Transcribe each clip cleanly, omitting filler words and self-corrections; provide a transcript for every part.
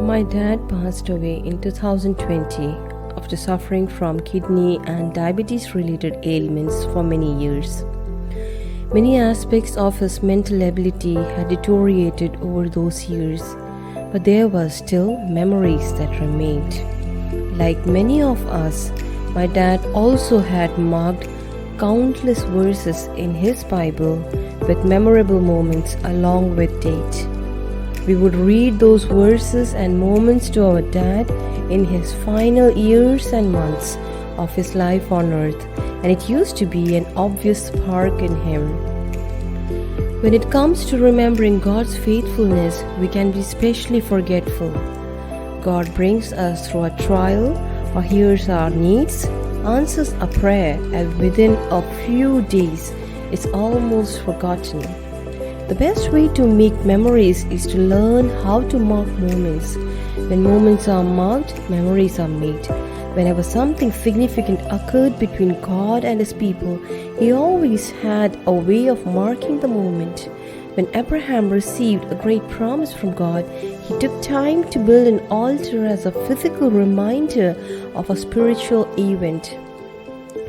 My dad passed away in 2020 after suffering from kidney and diabetes related ailments for many years. Many aspects of his mental ability had deteriorated over those years, but there were still memories that remained. Like many of us, my dad also had marked countless verses in his Bible with memorable moments along with date. We would read those verses and moments to our dad in his final years and months of his life on earth, and it used to be an obvious spark in him. When it comes to remembering God's faithfulness, we can be especially forgetful. God brings us through a trial or hears our needs, answers a prayer, and within a few days it's almost forgotten. The best way to make memories is to learn how to mark moments. When moments are marked, memories are made. Whenever something significant occurred between God and His people, He always had a way of marking the moment. When Abraham received a great promise from God, he took time to build an altar as a physical reminder of a spiritual event.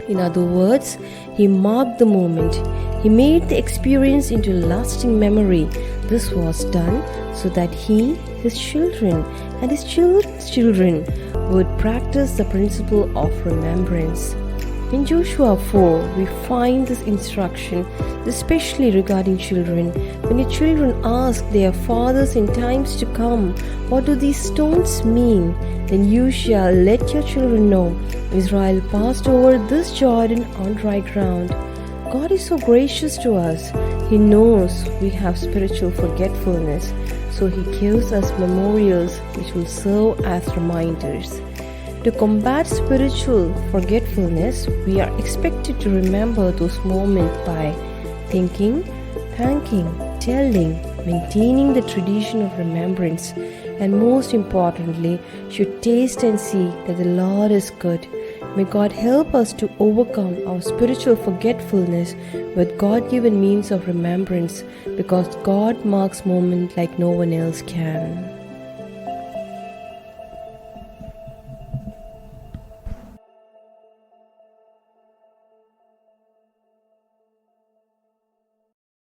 In other words, he marked the moment. He made the experience into a lasting memory. This was done so that he, his children, and his children's children would practice the principle of remembrance. In Joshua 4, we find this instruction, especially regarding children. When your children ask their fathers in times to come, "What do these stones mean?" then you shall let your children know, Israel passed over this Jordan on dry ground. God is so gracious to us. He knows we have spiritual forgetfulness, so He gives us memorials which will serve as reminders. To combat spiritual forgetfulness, we are expected to remember those moments by thinking, thanking, telling, maintaining the tradition of remembrance, and most importantly, should taste and see that the Lord is good. May God help us to overcome our spiritual forgetfulness with God-given means of remembrance, because God marks moments like no one else can.